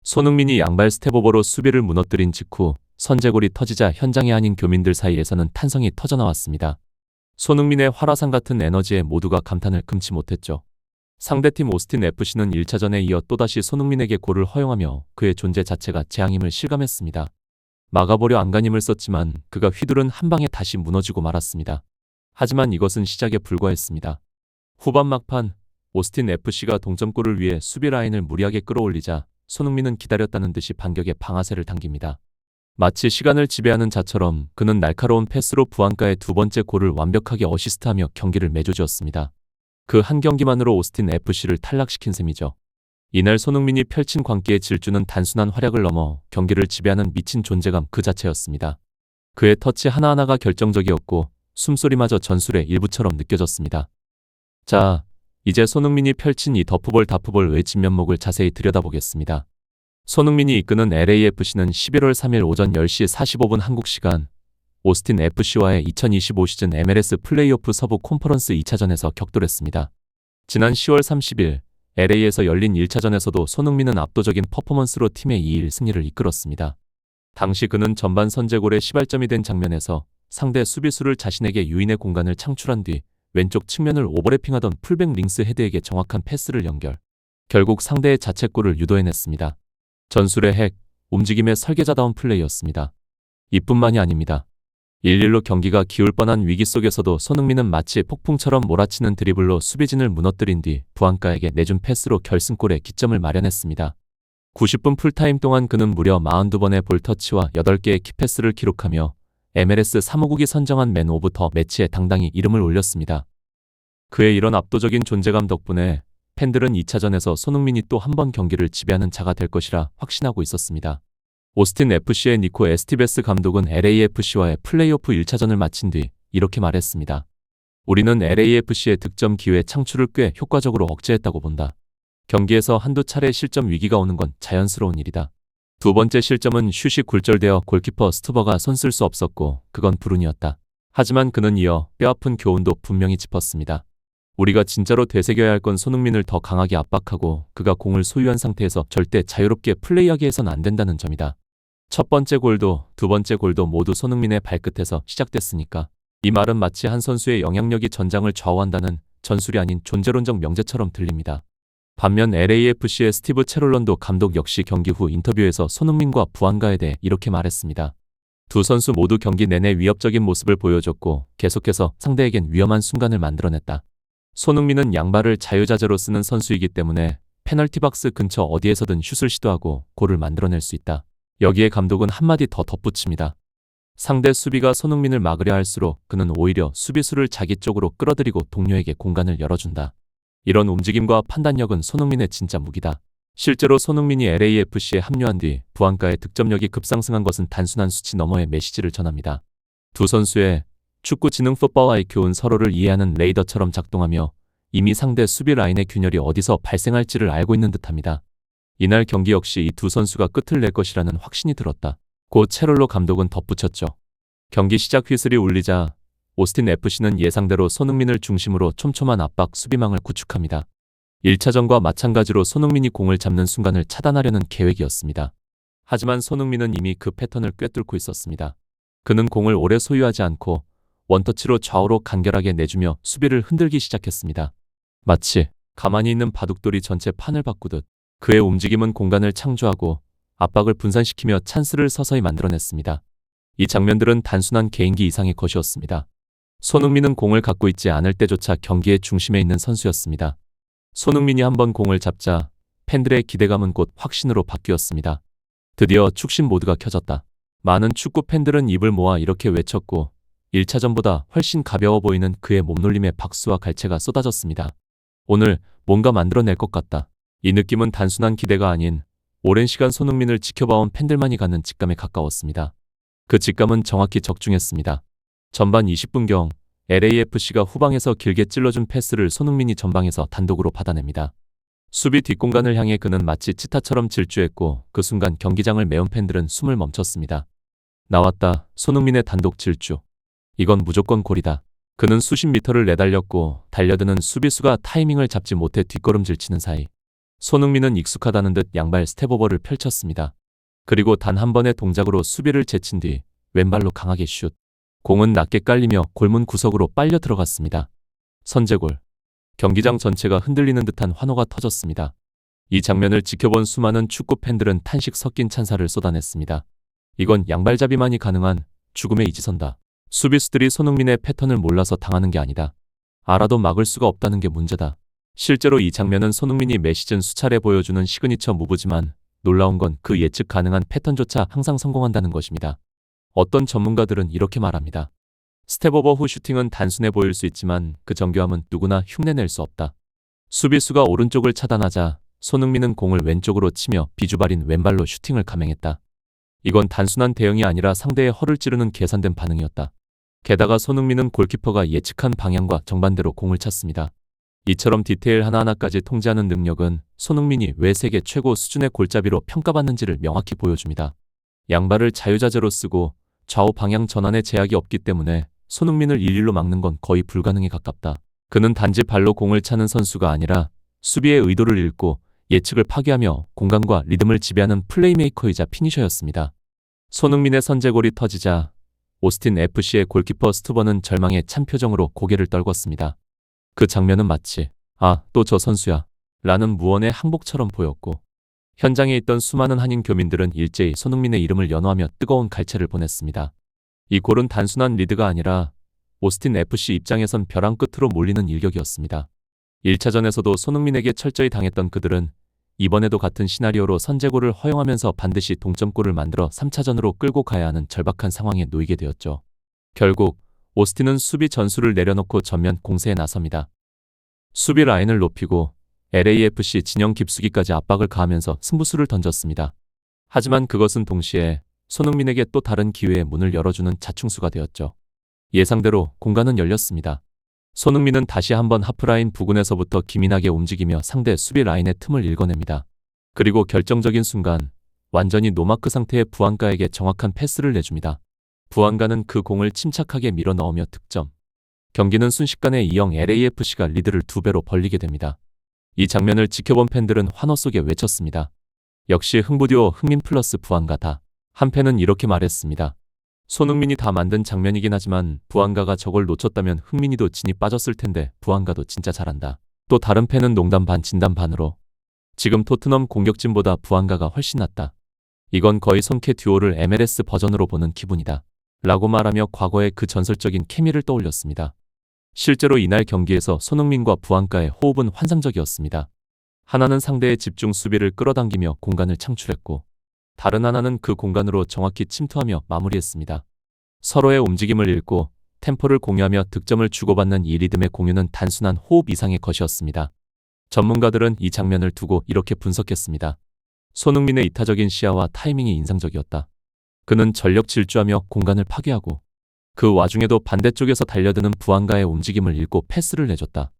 손흥민이 양발 스텝오버로 수비를 무너뜨린 직후 선제골이 터지자 현장에 아닌 교민들 사이에서는 탄성이 터져나왔습니다. 손흥민의 활화산 같은 에너지에 모두가 감탄을 금치 못했죠. 상대팀 오스틴 FC는 1차전에 이어 또다시 손흥민에게 골을 허용하며 그의 존재 자체가 재앙임을 실감했습니다. 막아보려 안간힘을 썼지만 그가 휘두른 한 방에 다시 무너지고 말았습니다. 하지만 이것은 시작에 불과했습니다. 후반 막판 오스틴 FC가 동점골을 위해 수비 라인을 무리하게 끌어올리자 손흥민은 기다렸다는 듯이 반격의 방아쇠를 당깁니다. 마치 시간을 지배하는 자처럼 그는 날카로운 패스로 부안가의 두 번째 골을 완벽하게 어시스트하며 경기를 매조지었습니다. 그 한 경기만으로 오스틴 FC를 탈락시킨 셈이죠. 이날 손흥민이 펼친 광기의 질주는 단순한 활약을 넘어 경기를 지배하는 미친 존재감 그 자체였습니다. 그의 터치 하나하나가 결정적이었고 숨소리마저 전술의 일부처럼 느껴졌습니다. 자, 이제 손흥민이 펼친 이 더프볼 다프볼의 진면목을 자세히 들여다보겠습니다. 손흥민이 이끄는 LAFC는 11월 3일 오전 10시 45분 한국 시간 오스틴 FC와의 2025 시즌 MLS 플레이오프 서부 컨퍼런스 2차전에서 격돌했습니다. 지난 10월 30일 LA에서 열린 1차전에서도 손흥민은 압도적인 퍼포먼스로 팀의 2일 승리를 이끌었습니다. 당시 그는 전반 선제골의 시발점이 된 장면에서 상대 수비수를 자신에게 유인의 공간을 창출한 뒤 왼쪽 측면을 오버래핑하던 풀백 링스 헤드에게 정확한 패스를 연결. 결국 상대의 자책골을 유도해냈습니다. 전술의 핵, 움직임의 설계자다운 플레이였습니다. 이뿐만이 아닙니다. 1-1로 경기가 기울 뻔한 위기 속에서도 손흥민은 마치 폭풍처럼 몰아치는 드리블로 수비진을 무너뜨린 뒤 부안가에게 내준 패스로 결승골에 기점을 마련했습니다. 90분 풀타임 동안 그는 무려 42번의 볼터치와 8개의 키패스를 기록하며 MLS 사무국이 선정한 맨 오브 더 매치에 당당히 이름을 올렸습니다. 그의 이런 압도적인 존재감 덕분에 팬들은 2차전에서 손흥민이 또 한 번 경기를 지배하는 자가 될 것이라 확신하고 있었습니다. 오스틴 FC의 니코 에스티베스 감독은 LAFC와의 플레이오프 1차전을 마친 뒤 이렇게 말했습니다. 우리는 LAFC의 득점 기회 창출을 꽤 효과적으로 억제했다고 본다. 경기에서 한두 차례 실점 위기가 오는 건 자연스러운 일이다. 두 번째 실점은 슛이 굴절되어 골키퍼 스투버가 손 쓸 수 없었고 그건 불운이었다. 하지만 그는 이어 뼈아픈 교훈도 분명히 짚었습니다. 우리가 진짜로 되새겨야 할 건 손흥민을 더 강하게 압박하고 그가 공을 소유한 상태에서 절대 자유롭게 플레이하게 해선 안 된다는 점이다. 첫 번째 골도 두 번째 골도 모두 손흥민의 발끝에서 시작됐으니까. 이 말은 마치 한 선수의 영향력이 전장을 좌우한다는 전술이 아닌 존재론적 명제처럼 들립니다. 반면 LAFC의 스티브 체롤런도 감독 역시 경기 후 인터뷰에서 손흥민과 부안가에 대해 이렇게 말했습니다. 두 선수 모두 경기 내내 위협적인 모습을 보여줬고 계속해서 상대에겐 위험한 순간을 만들어냈다. 손흥민은 양발을 자유자재로 쓰는 선수이기 때문에 페널티 박스 근처 어디에서든 슛을 시도하고 골을 만들어낼 수 있다. 여기에 감독은 한마디 더 덧붙입니다. 상대 수비가 손흥민을 막으려 할수록 그는 오히려 수비수를 자기 쪽으로 끌어들이고 동료에게 공간을 열어준다. 이런 움직임과 판단력은 손흥민의 진짜 무기다. 실제로 손흥민이 LAFC에 합류한 뒤 부안가의 득점력이 급상승한 것은 단순한 수치 너머의 메시지를 전합니다. 두 선수의 축구 지능 풋볼 IQ는 서로를 이해하는 레이더처럼 작동하며 이미 상대 수비 라인의 균열이 어디서 발생할지를 알고 있는 듯합니다. 이날 경기 역시 이 두 선수가 끝을 낼 것이라는 확신이 들었다. 고 체롤로 감독은 덧붙였죠. 경기 시작 휘슬이 울리자 오스틴 FC는 예상대로 손흥민을 중심으로 촘촘한 압박 수비망을 구축합니다. 1차전과 마찬가지로 손흥민이 공을 잡는 순간을 차단하려는 계획이었습니다. 하지만 손흥민은 이미 그 패턴을 꿰뚫고 있었습니다. 그는 공을 오래 소유하지 않고 원터치로 좌우로 간결하게 내주며 수비를 흔들기 시작했습니다. 마치 가만히 있는 바둑돌이 전체 판을 바꾸듯 그의 움직임은 공간을 창조하고 압박을 분산시키며 찬스를 서서히 만들어냈습니다. 이 장면들은 단순한 개인기 이상의 것이었습니다. 손흥민은 공을 갖고 있지 않을 때조차 경기의 중심에 있는 선수였습니다. 손흥민이 한번 공을 잡자 팬들의 기대감은 곧 확신으로 바뀌었습니다. 드디어 축신 모드가 켜졌다. 많은 축구 팬들은 입을 모아 이렇게 외쳤고 1차전보다 훨씬 가벼워 보이는 그의 몸놀림에 박수와 갈채가 쏟아졌습니다. 오늘 뭔가 만들어낼 것 같다. 이 느낌은 단순한 기대가 아닌 오랜 시간 손흥민을 지켜봐온 팬들만이 갖는 직감에 가까웠습니다. 그 직감은 정확히 적중했습니다. 전반 20분경 LAFC가 후방에서 길게 찔러준 패스를 손흥민이 전방에서 단독으로 받아냅니다. 수비 뒷공간을 향해 그는 마치 치타처럼 질주했고 그 순간 경기장을 메운 팬들은 숨을 멈췄습니다. 나왔다. 손흥민의 단독 질주. 이건 무조건 골이다. 그는 수십 미터를 내달렸고 달려드는 수비수가 타이밍을 잡지 못해 뒷걸음질 치는 사이 손흥민은 익숙하다는 듯 양발 스텝오버를 펼쳤습니다. 그리고 단 한 번의 동작으로 수비를 제친 뒤 왼발로 강하게 슛. 공은 낮게 깔리며 골문 구석으로 빨려 들어갔습니다. 선제골. 경기장 전체가 흔들리는 듯한 환호가 터졌습니다. 이 장면을 지켜본 수많은 축구 팬들은 탄식 섞인 찬사를 쏟아냈습니다. 이건 양발잡이만이 가능한 죽음의 이지선다. 수비수들이 손흥민의 패턴을 몰라서 당하는 게 아니다. 알아도 막을 수가 없다는 게 문제다. 실제로 이 장면은 손흥민이 매 시즌 수차례 보여주는 시그니처 무브지만 놀라운 건 그 예측 가능한 패턴조차 항상 성공한다는 것입니다. 어떤 전문가들은 이렇게 말합니다. 스텝오버 후 슈팅은 단순해 보일 수 있지만 그 정교함은 누구나 흉내낼 수 없다. 수비수가 오른쪽을 차단하자 손흥민은 공을 왼쪽으로 치며 비주발인 왼발로 슈팅을 감행했다. 이건 단순한 대응이 아니라 상대의 허를 찌르는 계산된 반응이었다. 게다가 손흥민은 골키퍼가 예측한 방향과 정반대로 공을 찼습니다. 이처럼 디테일 하나하나까지 통제하는 능력은 손흥민이 왜 세계 최고 수준의 골잡이로 평가받는지를 명확히 보여줍니다. 양발을 자유자재로 쓰고 좌우 방향 전환에 제약이 없기 때문에 손흥민을 일일로 막는 건 거의 불가능에 가깝다. 그는 단지 발로 공을 차는 선수가 아니라 수비의 의도를 읽고 예측을 파괴하며 공간과 리듬을 지배하는 플레이메이커이자 피니셔였습니다. 손흥민의 선제골이 터지자 오스틴 FC의 골키퍼 스투번은 절망의 찬 표정으로 고개를 떨궜습니다. 그 장면은 마치 또 저 선수야 라는 무언의 항복처럼 보였고 현장에 있던 수많은 한인 교민들은 일제히 손흥민의 이름을 연호하며 뜨거운 갈채를 보냈습니다. 이 골은 단순한 리드가 아니라 오스틴 FC 입장에선 벼랑 끝으로 몰리는 일격이었습니다. 1차전에서도 손흥민에게 철저히 당했던 그들은 이번에도 같은 시나리오로 선제골을 허용하면서 반드시 동점골을 만들어 3차전으로 끌고 가야 하는 절박한 상황에 놓이게 되었죠. 결국 오스틴은 수비 전술을 내려놓고 전면 공세에 나섭니다. 수비 라인을 높이고 LAFC 진영 깊숙이까지 압박을 가하면서 승부수를 던졌습니다. 하지만 그것은 동시에 손흥민에게 또 다른 기회의 문을 열어주는 자충수가 되었죠. 예상대로 공간은 열렸습니다. 손흥민은 다시 한번 하프라인 부근에서부터 기민하게 움직이며 상대 수비 라인의 틈을 읽어냅니다. 그리고 결정적인 순간 완전히 노마크 상태의 부안가에게 정확한 패스를 내줍니다. 부안가는 그 공을 침착하게 밀어 넣으며 득점. 경기는 순식간에 2-0 LAFC가 리드를 2배로 벌리게 됩니다. 이 장면을 지켜본 팬들은 환호 속에 외쳤습니다. 역시 흥부듀오 흥민 플러스 부안가다. 한 팬은 이렇게 말했습니다. 손흥민이 다 만든 장면이긴 하지만 부안가가 저걸 놓쳤다면 흥민이도 진이 빠졌을 텐데 부안가도 진짜 잘한다. 또 다른 팬은 농담 반 진담 반으로 지금 토트넘 공격진보다 부안가가 훨씬 낫다. 이건 거의 손케 듀오를 MLS 버전으로 보는 기분이다. 라고 말하며 과거의 그 전설적인 케미를 떠올렸습니다. 실제로 이날 경기에서 손흥민과 부안가의 호흡은 환상적이었습니다. 하나는 상대의 집중 수비를 끌어당기며 공간을 창출했고 다른 하나는 그 공간으로 정확히 침투하며 마무리했습니다. 서로의 움직임을 읽고 템포를 공유하며 득점을 주고받는 이 리듬의 공유는 단순한 호흡 이상의 것이었습니다. 전문가들은 이 장면을 두고 이렇게 분석했습니다. 손흥민의 이타적인 시야와 타이밍이 인상적이었다. 그는 전력 질주하며 공간을 파괴하고 그 와중에도 반대쪽에서 달려드는 부안가의 움직임을 읽고 패스를 내줬다.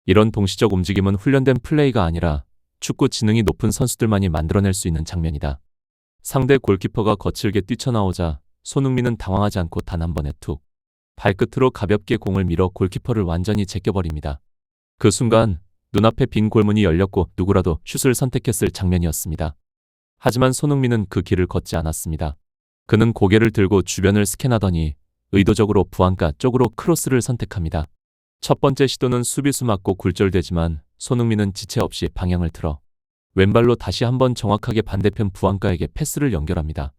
이런 동시적 움직임은 훈련된 플레이가 아니라 축구 지능이 높은 선수들만이 만들어낼 수 있는 장면이다. 상대 골키퍼가 거칠게 뛰쳐나오자 손흥민은 당황하지 않고 단 한 번에 툭 발끝으로 가볍게 공을 밀어 골키퍼를 완전히 제껴버립니다. 그 순간 눈앞에 빈 골문이 열렸고 누구라도 슛을 선택했을 장면이었습니다. 하지만 손흥민은 그 길을 걷지 않았습니다. 그는 고개를 들고 주변을 스캔하더니 의도적으로 부안가 쪽으로 크로스를 선택합니다. 첫 번째 시도는 수비수 맞고 굴절되지만 손흥민은 지체 없이 방향을 틀어 왼발로 다시 한번 정확하게 반대편 부안가에게 패스를 연결합니다.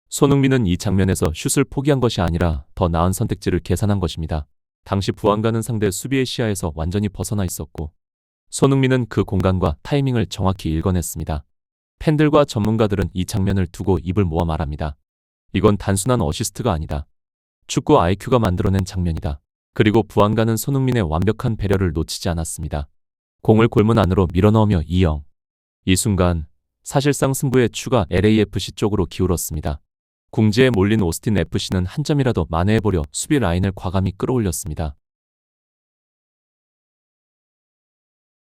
손흥민은 이 장면에서 슛을 포기한 것이 아니라 더 나은 선택지를 계산한 것입니다. 당시 부안가는 상대 수비의 시야에서 완전히 벗어나 있었고 손흥민은 그 공간과 타이밍을 정확히 읽어냈습니다. 팬들과 전문가들은 이 장면을 두고 입을 모아 말합니다. 이건 단순한 어시스트가 아니다. 축구 IQ가 만들어낸 장면이다. 그리고 부안가는 손흥민의 완벽한 배려를 놓치지 않았습니다. 공을 골문 안으로 밀어넣으며 2-0. 이 순간 사실상 승부의 추가 LAFC 쪽으로 기울었습니다. 궁지에 몰린 오스틴 FC는 한 점이라도 만회해보려 수비 라인을 과감히 끌어올렸습니다.